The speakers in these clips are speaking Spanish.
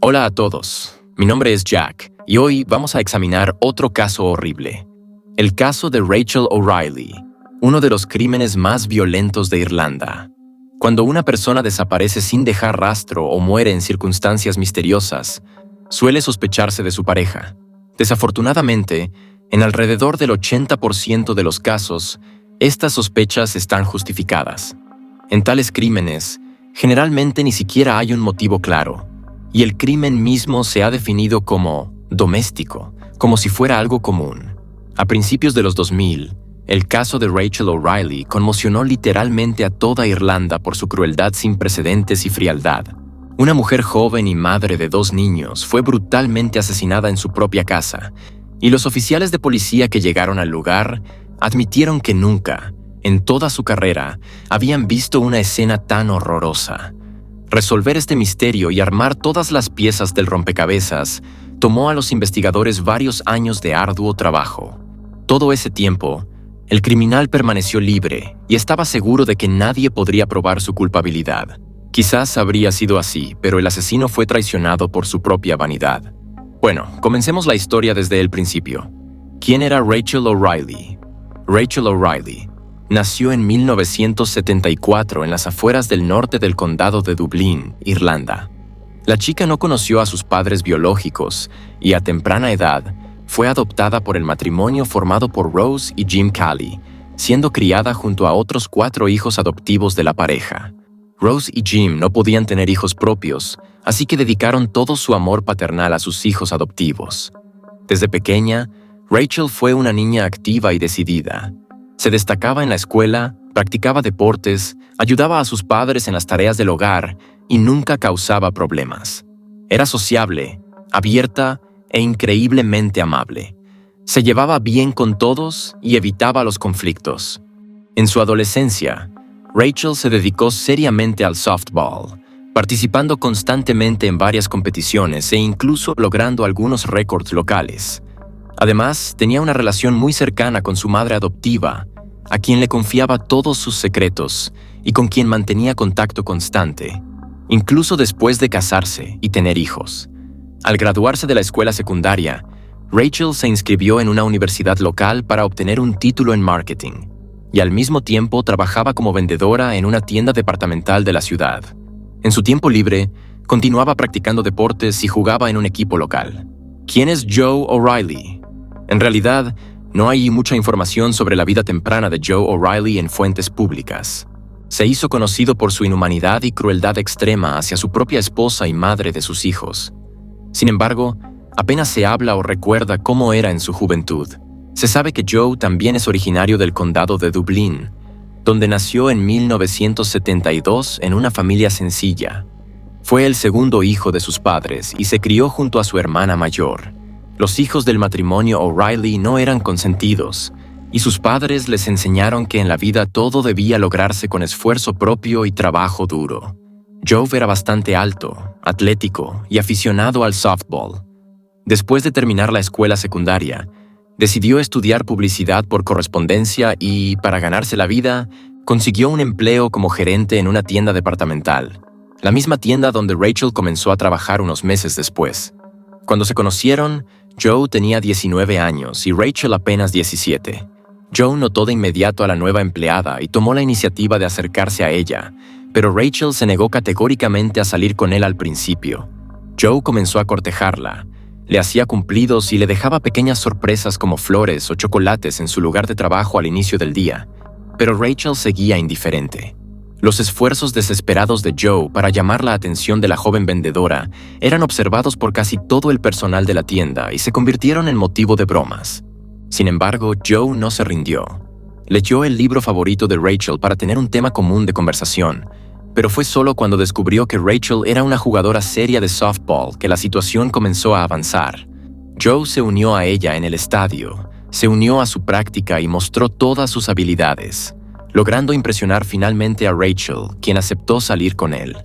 Hola a todos, mi nombre es Jack y hoy vamos a examinar otro caso horrible. El caso de Rachel O'Reilly, uno de los crímenes más violentos de Irlanda. Cuando una persona desaparece sin dejar rastro o muere en circunstancias misteriosas, suele sospecharse de su pareja. Desafortunadamente, en alrededor del 80% de los casos, estas sospechas están justificadas. En tales crímenes, generalmente ni siquiera hay un motivo claro, y el crimen mismo se ha definido como doméstico, como si fuera algo común. A principios de los 2000, el caso de Rachel O'Reilly conmocionó literalmente a toda Irlanda por su crueldad sin precedentes y frialdad. Una mujer joven y madre de 2 niños fue brutalmente asesinada en su propia casa, y los oficiales de policía que llegaron al lugar admitieron que nunca, en toda su carrera, habían visto una escena tan horrorosa. Resolver este misterio y armar todas las piezas del rompecabezas tomó a los investigadores varios años de arduo trabajo. Todo ese tiempo, el criminal permaneció libre y estaba seguro de que nadie podría probar su culpabilidad. Quizás habría sido así, pero el asesino fue traicionado por su propia vanidad. Bueno, comencemos la historia desde el principio. ¿Quién era Rachel O'Reilly? Rachel O'Reilly nació en 1974 en las afueras del norte del condado de Dublín, Irlanda. La chica no conoció a sus padres biológicos y a temprana edad fue adoptada por el matrimonio formado por Rose y Jim Calley, siendo criada junto a otros 4 hijos adoptivos de la pareja. Rose y Jim no podían tener hijos propios, así que dedicaron todo su amor paternal a sus hijos adoptivos. Desde pequeña, Rachel fue una niña activa y decidida. Se destacaba en la escuela, practicaba deportes, ayudaba a sus padres en las tareas del hogar y nunca causaba problemas. Era sociable, abierta e increíblemente amable. Se llevaba bien con todos y evitaba los conflictos. En su adolescencia, Rachel se dedicó seriamente al softball, participando constantemente en varias competiciones e incluso logrando algunos récords locales. Además, tenía una relación muy cercana con su madre adoptiva, a quien le confiaba todos sus secretos y con quien mantenía contacto constante, incluso después de casarse y tener hijos. Al graduarse de la escuela secundaria, Rachel se inscribió en una universidad local para obtener un título en marketing, y al mismo tiempo trabajaba como vendedora en una tienda departamental de la ciudad. En su tiempo libre, continuaba practicando deportes y jugaba en un equipo local. ¿Quién es Joe O'Reilly? En realidad, no hay mucha información sobre la vida temprana de Joe O'Reilly en fuentes públicas. Se hizo conocido por su inhumanidad y crueldad extrema hacia su propia esposa y madre de sus hijos. Sin embargo, apenas se habla o recuerda cómo era en su juventud. Se sabe que Joe también es originario del condado de Dublín, donde nació en 1972 en una familia sencilla. Fue el segundo hijo de sus padres y se crió junto a su hermana mayor. Los hijos del matrimonio O'Reilly no eran consentidos, y sus padres les enseñaron que en la vida todo debía lograrse con esfuerzo propio y trabajo duro. Joe era bastante alto, atlético y aficionado al softball. Después de terminar la escuela secundaria, decidió estudiar publicidad por correspondencia y, para ganarse la vida, consiguió un empleo como gerente en una tienda departamental, la misma tienda donde Rachel comenzó a trabajar unos meses después. Cuando se conocieron, Joe tenía 19 años y Rachel apenas 17. Joe notó de inmediato a la nueva empleada y tomó la iniciativa de acercarse a ella, pero Rachel se negó categóricamente a salir con él al principio. Joe comenzó a cortejarla, le hacía cumplidos y le dejaba pequeñas sorpresas como flores o chocolates en su lugar de trabajo al inicio del día, pero Rachel seguía indiferente. Los esfuerzos desesperados de Joe para llamar la atención de la joven vendedora eran observados por casi todo el personal de la tienda y se convirtieron en motivo de bromas. Sin embargo, Joe no se rindió. Leyó el libro favorito de Rachel para tener un tema común de conversación, pero fue solo cuando descubrió que Rachel era una jugadora seria de softball que la situación comenzó a avanzar. Joe se unió a ella en el estadio, se unió a su práctica y mostró todas sus habilidades, logrando impresionar finalmente a Rachel, quien aceptó salir con él.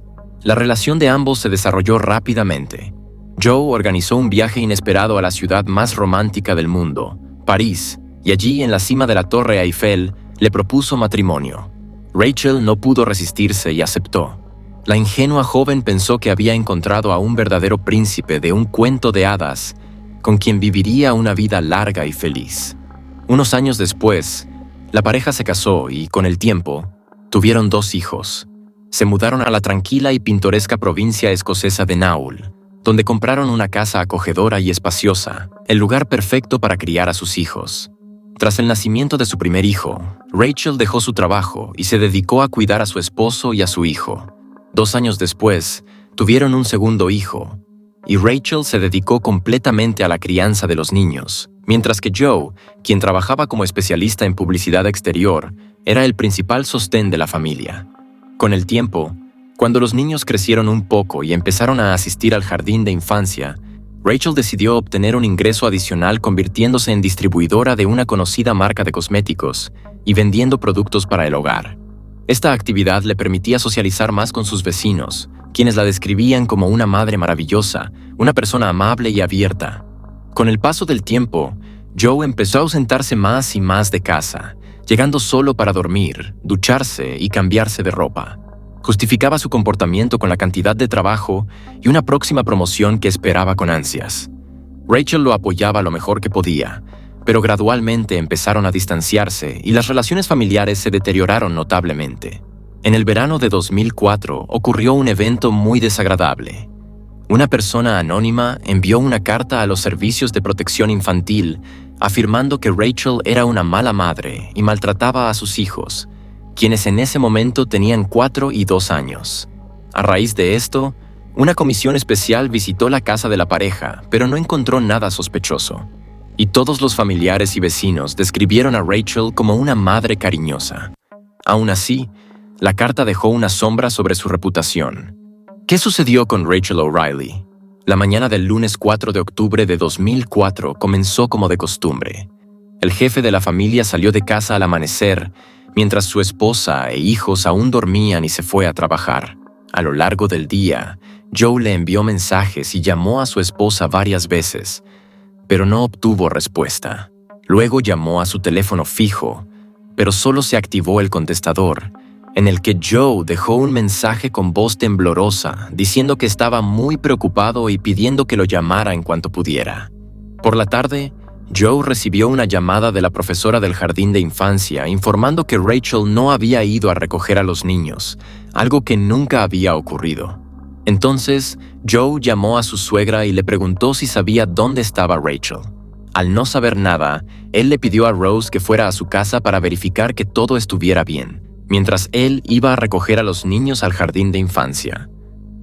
La relación de ambos se desarrolló rápidamente. Joe organizó un viaje inesperado a la ciudad más romántica del mundo, París, y allí, en la cima de la Torre Eiffel, le propuso matrimonio. Rachel no pudo resistirse y aceptó. La ingenua joven pensó que había encontrado a un verdadero príncipe de un cuento de hadas con quien viviría una vida larga y feliz. Unos años después, la pareja se casó y, con el tiempo, tuvieron 2 hijos. Se mudaron a la tranquila y pintoresca provincia escocesa de Naul, donde compraron una casa acogedora y espaciosa, el lugar perfecto para criar a sus hijos. Tras el nacimiento de su primer hijo, Rachel dejó su trabajo y se dedicó a cuidar a su esposo y a su hijo. 2 años después, tuvieron un segundo hijo, y Rachel se dedicó completamente a la crianza de los niños, mientras que Joe, quien trabajaba como especialista en publicidad exterior, era el principal sostén de la familia. Con el tiempo, cuando los niños crecieron un poco y empezaron a asistir al jardín de infancia, Rachel decidió obtener un ingreso adicional convirtiéndose en distribuidora de una conocida marca de cosméticos y vendiendo productos para el hogar. Esta actividad le permitía socializar más con sus vecinos, quienes la describían como una madre maravillosa, una persona amable y abierta. Con el paso del tiempo, Joe empezó a ausentarse más y más de casa, llegando solo para dormir, ducharse y cambiarse de ropa. Justificaba su comportamiento con la cantidad de trabajo y una próxima promoción que esperaba con ansias. Rachel lo apoyaba lo mejor que podía, pero gradualmente empezaron a distanciarse y las relaciones familiares se deterioraron notablemente. En el verano de 2004 ocurrió un evento muy desagradable. Una persona anónima envió una carta a los servicios de protección infantil afirmando que Rachel era una mala madre y maltrataba a sus hijos, quienes en ese momento tenían 4 y 2 años. A raíz de esto, una comisión especial visitó la casa de la pareja, pero no encontró nada sospechoso. Y todos los familiares y vecinos describieron a Rachel como una madre cariñosa. Aún así, la carta dejó una sombra sobre su reputación. ¿Qué sucedió con Rachel O'Reilly? La mañana del lunes 4 de octubre de 2004 comenzó como de costumbre. El jefe de la familia salió de casa al amanecer, mientras su esposa e hijos aún dormían y se fue a trabajar. A lo largo del día, Joe le envió mensajes y llamó a su esposa varias veces, pero no obtuvo respuesta. Luego llamó a su teléfono fijo, pero solo se activó el contestador, en el que Joe dejó un mensaje con voz temblorosa, diciendo que estaba muy preocupado y pidiendo que lo llamara en cuanto pudiera. Por la tarde, Joe recibió una llamada de la profesora del jardín de infancia informando que Rachel no había ido a recoger a los niños, algo que nunca había ocurrido. Entonces, Joe llamó a su suegra y le preguntó si sabía dónde estaba Rachel. Al no saber nada, él le pidió a Rose que fuera a su casa para verificar que todo estuviera bien, mientras él iba a recoger a los niños al jardín de infancia.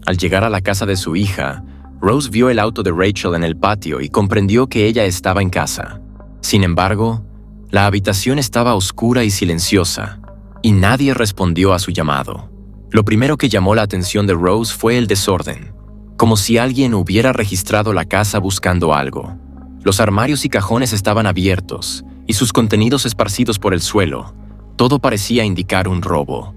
Al llegar a la casa de su hija, Rose vio el auto de Rachel en el patio y comprendió que ella estaba en casa. Sin embargo, la habitación estaba oscura y silenciosa, y nadie respondió a su llamado. Lo primero que llamó la atención de Rose fue el desorden, como si alguien hubiera registrado la casa buscando algo. Los armarios y cajones estaban abiertos, y sus contenidos esparcidos por el suelo. Todo parecía indicar un robo.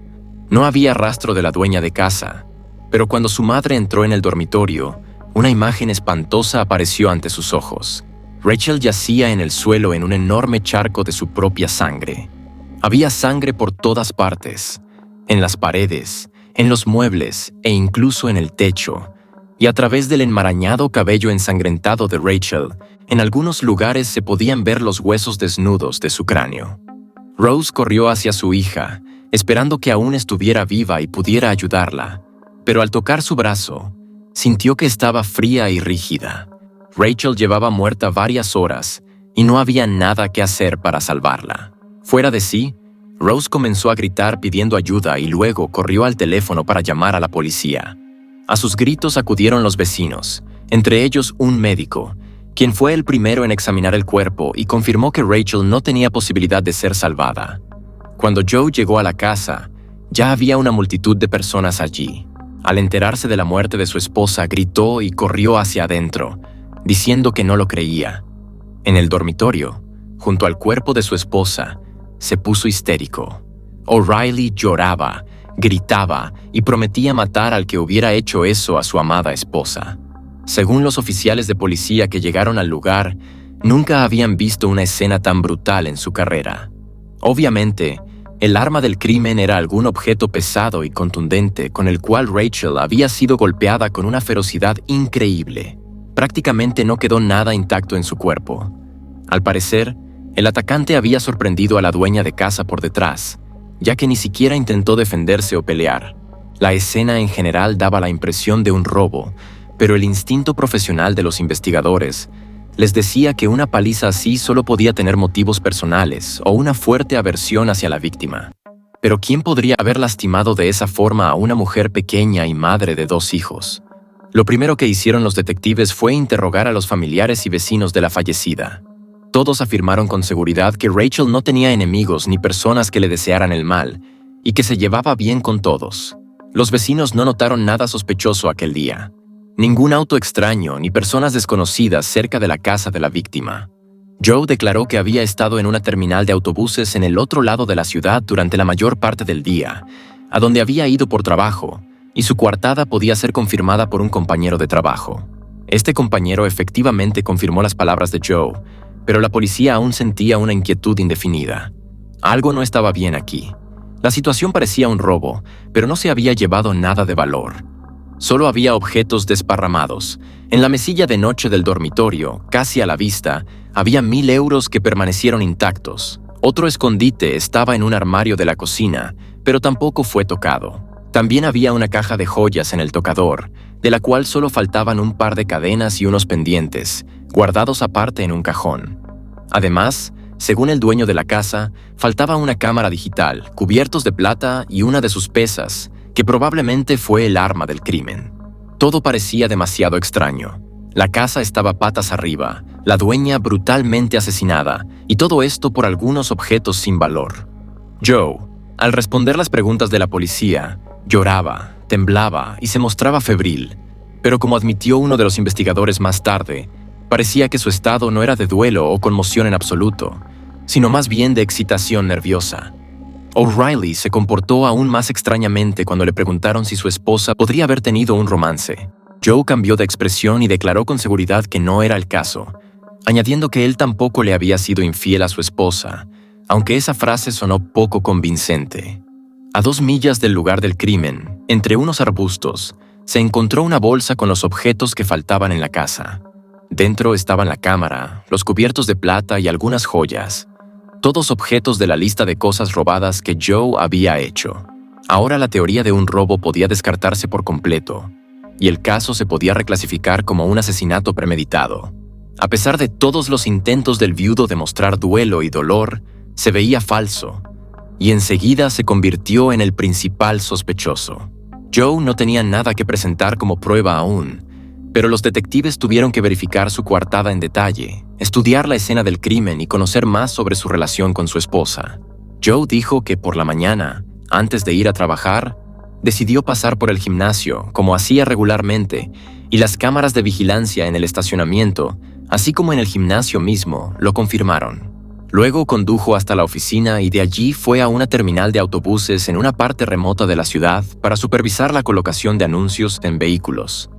No había rastro de la dueña de casa, pero cuando su madre entró en el dormitorio, una imagen espantosa apareció ante sus ojos. Rachel yacía en el suelo en un enorme charco de su propia sangre. Había sangre por todas partes, en las paredes, en los muebles e incluso en el techo, y a través del enmarañado cabello ensangrentado de Rachel, en algunos lugares se podían ver los huesos desnudos de su cráneo. Rose corrió hacia su hija, esperando que aún estuviera viva y pudiera ayudarla, pero al tocar su brazo, sintió que estaba fría y rígida. Rachel llevaba muerta varias horas y no había nada que hacer para salvarla. Fuera de sí, Rose comenzó a gritar pidiendo ayuda y luego corrió al teléfono para llamar a la policía. A sus gritos acudieron los vecinos, entre ellos un médico, quien fue el primero en examinar el cuerpo y confirmó que Rachel no tenía posibilidad de ser salvada. Cuando Joe llegó a la casa, ya había una multitud de personas allí. Al enterarse de la muerte de su esposa, gritó y corrió hacia adentro, diciendo que no lo creía. En el dormitorio, junto al cuerpo de su esposa, se puso histérico. O'Reilly lloraba, gritaba y prometía matar al que hubiera hecho eso a su amada esposa. Según los oficiales de policía que llegaron al lugar, nunca habían visto una escena tan brutal en su carrera. Obviamente, El arma del crimen era algún objeto pesado y contundente con el cual Rachel había sido golpeada con una ferocidad increíble. Prácticamente no quedó nada intacto en su cuerpo. Al parecer, el atacante había sorprendido a la dueña de casa por detrás, ya que ni siquiera intentó defenderse o pelear. La escena en general daba la impresión de un robo, pero el instinto profesional de los investigadores les decía que una paliza así solo podía tener motivos personales o una fuerte aversión hacia la víctima. Pero ¿quién podría haber lastimado de esa forma a una mujer pequeña y madre de 2 hijos? Lo primero que hicieron los detectives fue interrogar a los familiares y vecinos de la fallecida. Todos afirmaron con seguridad que Rachel no tenía enemigos ni personas que le desearan el mal, y que se llevaba bien con todos. Los vecinos no notaron nada sospechoso aquel día. Ningún auto extraño ni personas desconocidas cerca de la casa de la víctima. Joe declaró que había estado en una terminal de autobuses en el otro lado de la ciudad durante la mayor parte del día, a donde había ido por trabajo, y su coartada podía ser confirmada por un compañero de trabajo. Este compañero efectivamente confirmó las palabras de Joe, pero la policía aún sentía una inquietud indefinida. Algo no estaba bien aquí. La situación parecía un robo, pero no se había llevado nada de valor. Solo había objetos desparramados. En la mesilla de noche del dormitorio, casi a la vista, había 1,000 euros que permanecieron intactos. Otro escondite estaba en un armario de la cocina, pero tampoco fue tocado. También había una caja de joyas en el tocador, de la cual solo faltaban un par de cadenas y unos pendientes, guardados aparte en un cajón. Además, según el dueño de la casa, faltaba una cámara digital, cubiertos de plata y una de sus pesas, que probablemente fue el arma del crimen. Todo parecía demasiado extraño. La casa estaba patas arriba, la dueña brutalmente asesinada, y todo esto por algunos objetos sin valor. Joe, al responder las preguntas de la policía, lloraba, temblaba y se mostraba febril, pero como admitió uno de los investigadores más tarde, parecía que su estado no era de duelo o conmoción en absoluto, sino más bien de excitación nerviosa. O'Reilly se comportó aún más extrañamente cuando le preguntaron si su esposa podría haber tenido un romance. Joe cambió de expresión y declaró con seguridad que no era el caso, añadiendo que él tampoco le había sido infiel a su esposa, aunque esa frase sonó poco convincente. A 2 millas del lugar del crimen, entre unos arbustos, se encontró una bolsa con los objetos que faltaban en la casa. Dentro estaban la cámara, los cubiertos de plata y algunas joyas. Todos objetos de la lista de cosas robadas que Joe había hecho. Ahora la teoría de un robo podía descartarse por completo, y el caso se podía reclasificar como un asesinato premeditado. A pesar de todos los intentos del viudo de mostrar duelo y dolor, se veía falso, y enseguida se convirtió en el principal sospechoso. Joe no tenía nada que presentar como prueba aún, pero los detectives tuvieron que verificar su coartada en detalle, estudiar la escena del crimen y conocer más sobre su relación con su esposa. Joe dijo que por la mañana, antes de ir a trabajar, decidió pasar por el gimnasio, como hacía regularmente, y las cámaras de vigilancia en el estacionamiento, así como en el gimnasio mismo, lo confirmaron. Luego condujo hasta la oficina y de allí fue a una terminal de autobuses en una parte remota de la ciudad para supervisar la colocación de anuncios en vehículos.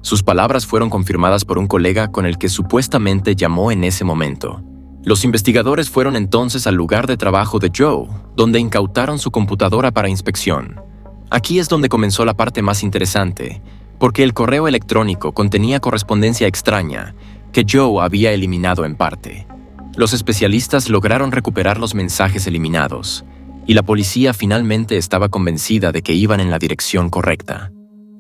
Sus palabras fueron confirmadas por un colega con el que supuestamente llamó en ese momento. Los investigadores fueron entonces al lugar de trabajo de Joe, donde incautaron su computadora para inspección. Aquí es donde comenzó la parte más interesante, porque el correo electrónico contenía correspondencia extraña que Joe había eliminado en parte. Los especialistas lograron recuperar los mensajes eliminados, y la policía finalmente estaba convencida de que iban en la dirección correcta.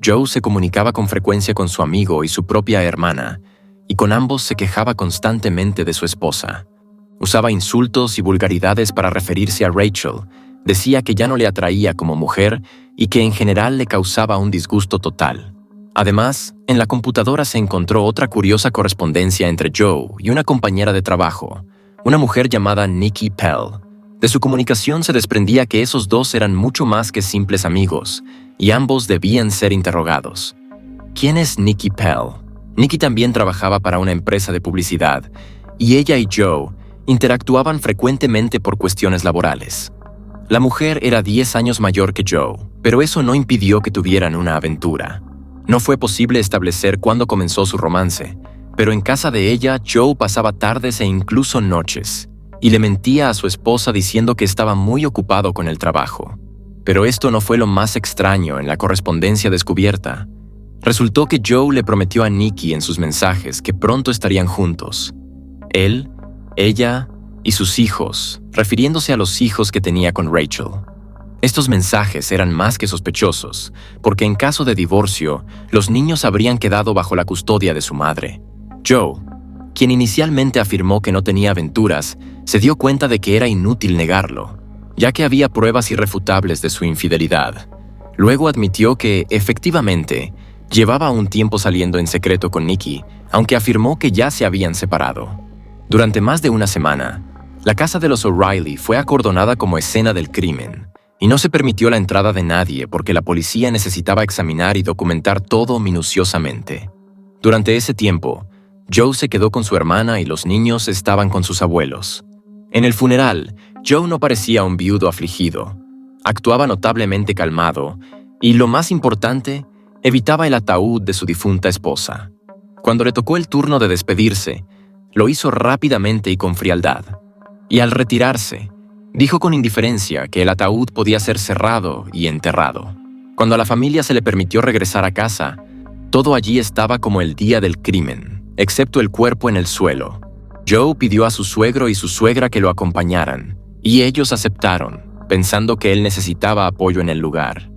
Joe se comunicaba con frecuencia con su amigo y su propia hermana, y con ambos se quejaba constantemente de su esposa. Usaba insultos y vulgaridades para referirse a Rachel, decía que ya no le atraía como mujer y que en general le causaba un disgusto total. Además, en la computadora se encontró otra curiosa correspondencia entre Joe y una compañera de trabajo, una mujer llamada Nikki Pell. De su comunicación se desprendía que esos dos eran mucho más que simples amigos, y ambos debían ser interrogados. ¿Quién es Nikki Pell? Nikki también trabajaba para una empresa de publicidad, y ella y Joe interactuaban frecuentemente por cuestiones laborales. La mujer era 10 años mayor que Joe, pero eso no impidió que tuvieran una aventura. No fue posible establecer cuándo comenzó su romance, pero en casa de ella Joe pasaba tardes e incluso noches, y le mentía a su esposa diciendo que estaba muy ocupado con el trabajo. Pero esto no fue lo más extraño en la correspondencia descubierta. Resultó que Joe le prometió a Nikki en sus mensajes que pronto estarían juntos. Él, ella y sus hijos, refiriéndose a los hijos que tenía con Rachel. Estos mensajes eran más que sospechosos, porque en caso de divorcio, los niños habrían quedado bajo la custodia de su madre. Joe, quien inicialmente afirmó que no tenía aventuras, se dio cuenta de que era inútil negarlo, ya que había pruebas irrefutables de su infidelidad. Luego admitió que, efectivamente, llevaba un tiempo saliendo en secreto con Nikki, aunque afirmó que ya se habían separado. Durante más de una semana, la casa de los O'Reilly fue acordonada como escena del crimen, y no se permitió la entrada de nadie porque la policía necesitaba examinar y documentar todo minuciosamente. Durante ese tiempo, Joe se quedó con su hermana y los niños estaban con sus abuelos. En el funeral, Joe no parecía un viudo afligido. Actuaba notablemente calmado y, lo más importante, evitaba el ataúd de su difunta esposa. Cuando le tocó el turno de despedirse, lo hizo rápidamente y con frialdad. Y al retirarse, dijo con indiferencia que el ataúd podía ser cerrado y enterrado. Cuando a la familia se le permitió regresar a casa, todo allí estaba como el día del crimen, excepto el cuerpo en el suelo. Joe pidió a su suegro y su suegra que lo acompañaran, y ellos aceptaron, pensando que él necesitaba apoyo en el lugar.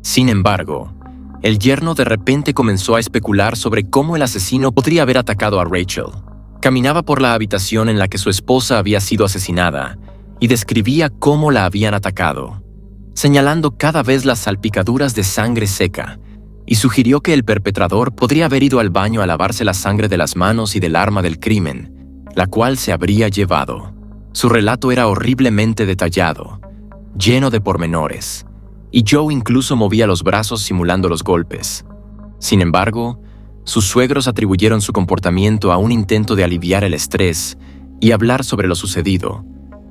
Sin embargo, el yerno de repente comenzó a especular sobre cómo el asesino podría haber atacado a Rachel. Caminaba por la habitación en la que su esposa había sido asesinada y describía cómo la habían atacado, señalando cada vez las salpicaduras de sangre seca, y sugirió que el perpetrador podría haber ido al baño a lavarse la sangre de las manos y del arma del crimen, la cual se habría llevado. Su relato era horriblemente detallado, lleno de pormenores, y Joe incluso movía los brazos simulando los golpes. Sin embargo, sus suegros atribuyeron su comportamiento a un intento de aliviar el estrés y hablar sobre lo sucedido,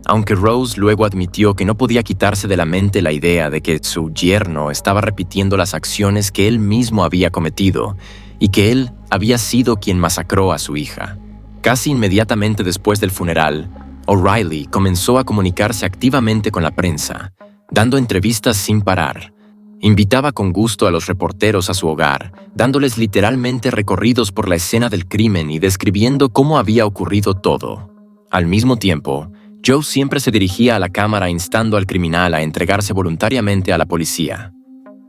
aunque Rose luego admitió que no podía quitarse de la mente la idea de que su yerno estaba repitiendo las acciones que él mismo había cometido y que él había sido quien masacró a su hija. Casi inmediatamente después del funeral, O'Reilly comenzó a comunicarse activamente con la prensa, dando entrevistas sin parar. Invitaba con gusto a los reporteros a su hogar, dándoles literalmente recorridos por la escena del crimen y describiendo cómo había ocurrido todo. Al mismo tiempo, Joe siempre se dirigía a la cámara instando al criminal a entregarse voluntariamente a la policía.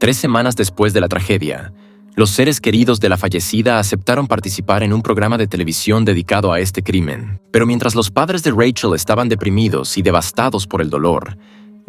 3 semanas después de la tragedia, los seres queridos de la fallecida aceptaron participar en un programa de televisión dedicado a este crimen. Pero mientras los padres de Rachel estaban deprimidos y devastados por el dolor,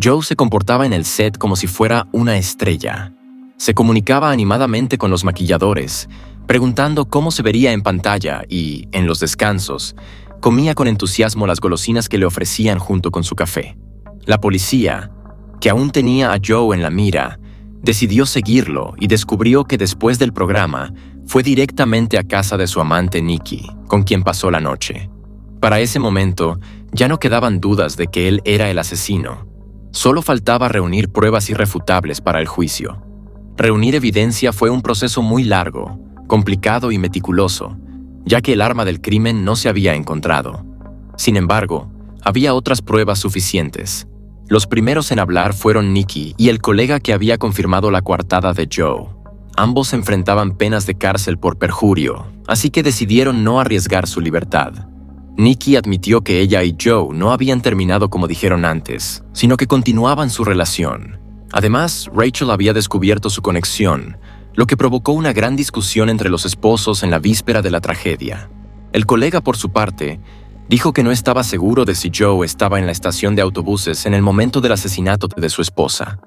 Joe se comportaba en el set como si fuera una estrella. Se comunicaba animadamente con los maquilladores, preguntando cómo se vería en pantalla y, en los descansos, comía con entusiasmo las golosinas que le ofrecían junto con su café. La policía, que aún tenía a Joe en la mira, decidió seguirlo y descubrió que después del programa fue directamente a casa de su amante Nikki, con quien pasó la noche. Para ese momento, ya no quedaban dudas de que él era el asesino. Solo faltaba reunir pruebas irrefutables para el juicio. Reunir evidencia fue un proceso muy largo, complicado y meticuloso, ya que el arma del crimen no se había encontrado. Sin embargo, había otras pruebas suficientes. Los primeros en hablar fueron Nikki y el colega que había confirmado la coartada de Joe. Ambos enfrentaban penas de cárcel por perjurio, así que decidieron no arriesgar su libertad. Nikki admitió que ella y Joe no habían terminado como dijeron antes, sino que continuaban su relación. Además, Rachel había descubierto su conexión, lo que provocó una gran discusión entre los esposos en la víspera de la tragedia. El colega, por su parte, dijo que no estaba seguro de si Joe estaba en la estación de autobuses en el momento del asesinato de su esposa.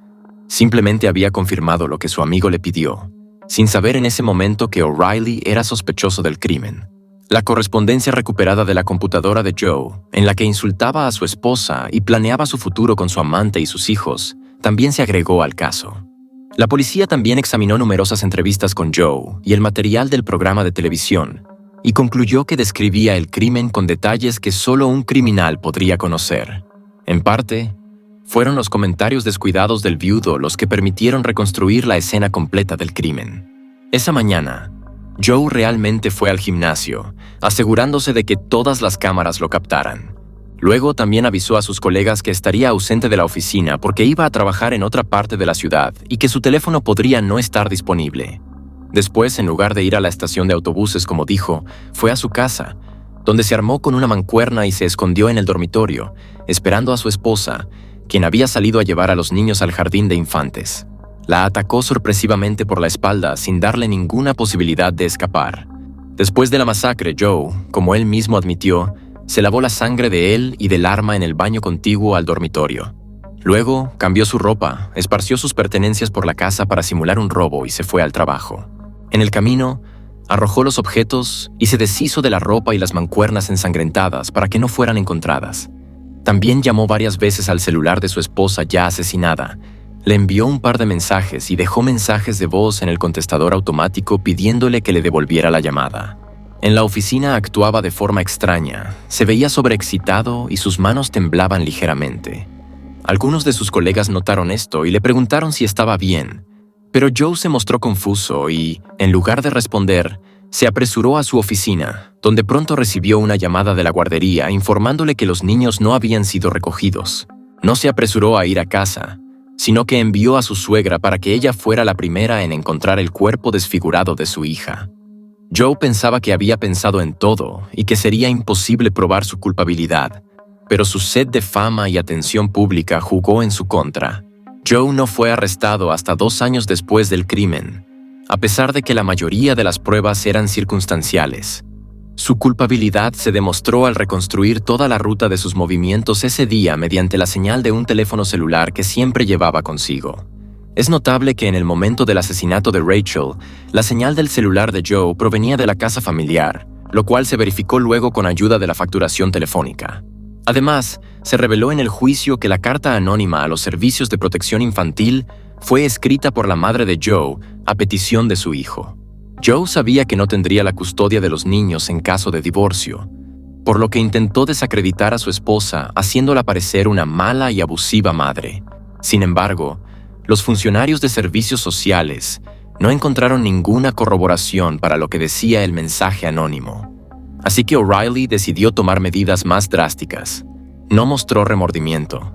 Simplemente había confirmado lo que su amigo le pidió, sin saber en ese momento que O'Reilly era sospechoso del crimen. La correspondencia recuperada de la computadora de Joe, en la que insultaba a su esposa y planeaba su futuro con su amante y sus hijos, también se agregó al caso. La policía también examinó numerosas entrevistas con Joe y el material del programa de televisión, y concluyó que describía el crimen con detalles que solo un criminal podría conocer. En parte, fueron los comentarios descuidados del viudo los que permitieron reconstruir la escena completa del crimen. Esa mañana, Joe realmente fue al gimnasio, asegurándose de que todas las cámaras lo captaran. Luego también avisó a sus colegas que estaría ausente de la oficina porque iba a trabajar en otra parte de la ciudad y que su teléfono podría no estar disponible. Después, en lugar de ir a la estación de autobuses como dijo, fue a su casa, donde se armó con una mancuerna y se escondió en el dormitorio, esperando a su esposa, quien había salido a llevar a los niños al jardín de infantes. La atacó sorpresivamente por la espalda sin darle ninguna posibilidad de escapar. Después de la masacre, Joe, como él mismo admitió, se lavó la sangre de él y del arma en el baño contiguo al dormitorio. Luego, cambió su ropa, esparció sus pertenencias por la casa para simular un robo y se fue al trabajo. En el camino, arrojó los objetos y se deshizo de la ropa y las mancuernas ensangrentadas para que no fueran encontradas. También llamó varias veces al celular de su esposa ya asesinada. Le envió un par de mensajes y dejó mensajes de voz en el contestador automático pidiéndole que le devolviera la llamada. En la oficina actuaba de forma extraña, se veía sobreexcitado y sus manos temblaban ligeramente. Algunos de sus colegas notaron esto y le preguntaron si estaba bien, pero Joe se mostró confuso y, en lugar de responder, se apresuró a su oficina, donde pronto recibió una llamada de la guardería informándole que los niños no habían sido recogidos. No se apresuró a ir a casa, sino que envió a su suegra para que ella fuera la primera en encontrar el cuerpo desfigurado de su hija. Joe pensaba que había pensado en todo y que sería imposible probar su culpabilidad, pero su sed de fama y atención pública jugó en su contra. Joe no fue arrestado hasta 2 años después del crimen, a pesar de que la mayoría de las pruebas eran circunstanciales. Su culpabilidad se demostró al reconstruir toda la ruta de sus movimientos ese día mediante la señal de un teléfono celular que siempre llevaba consigo. Es notable que en el momento del asesinato de Rachel, la señal del celular de Joe provenía de la casa familiar, lo cual se verificó luego con ayuda de la facturación telefónica. Además, se reveló en el juicio que la carta anónima a los servicios de protección infantil fue escrita por la madre de Joe a petición de su hijo. Joe sabía que no tendría la custodia de los niños en caso de divorcio, por lo que intentó desacreditar a su esposa haciéndola parecer una mala y abusiva madre. Sin embargo, los funcionarios de servicios sociales no encontraron ninguna corroboración para lo que decía el mensaje anónimo. Así que O'Reilly decidió tomar medidas más drásticas. No mostró remordimiento.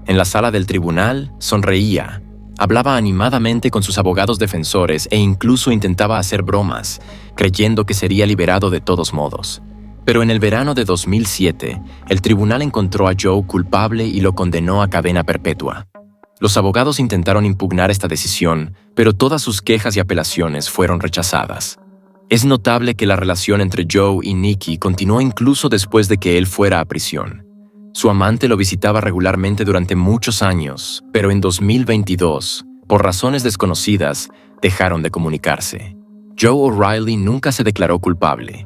En la sala del tribunal, sonreía, hablaba animadamente con sus abogados defensores e incluso intentaba hacer bromas, creyendo que sería liberado de todos modos. Pero en el verano de 2007, el tribunal encontró a Joe culpable y lo condenó a cadena perpetua. Los abogados intentaron impugnar esta decisión, pero todas sus quejas y apelaciones fueron rechazadas. Es notable que la relación entre Joe y Nikki continuó incluso después de que él fuera a prisión. Su amante lo visitaba regularmente durante muchos años, pero en 2022, por razones desconocidas, dejaron de comunicarse. Joe O'Reilly nunca se declaró culpable.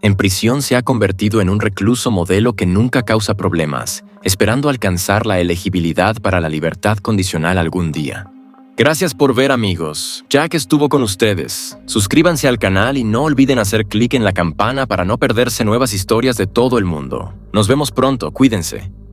En prisión se ha convertido en un recluso modelo que nunca causa problemas, esperando alcanzar la elegibilidad para la libertad condicional algún día. Gracias por ver, amigos. Jack estuvo con ustedes. Suscríbanse al canal y no olviden hacer clic en la campana para no perderse nuevas historias de todo el mundo. Nos vemos pronto, cuídense.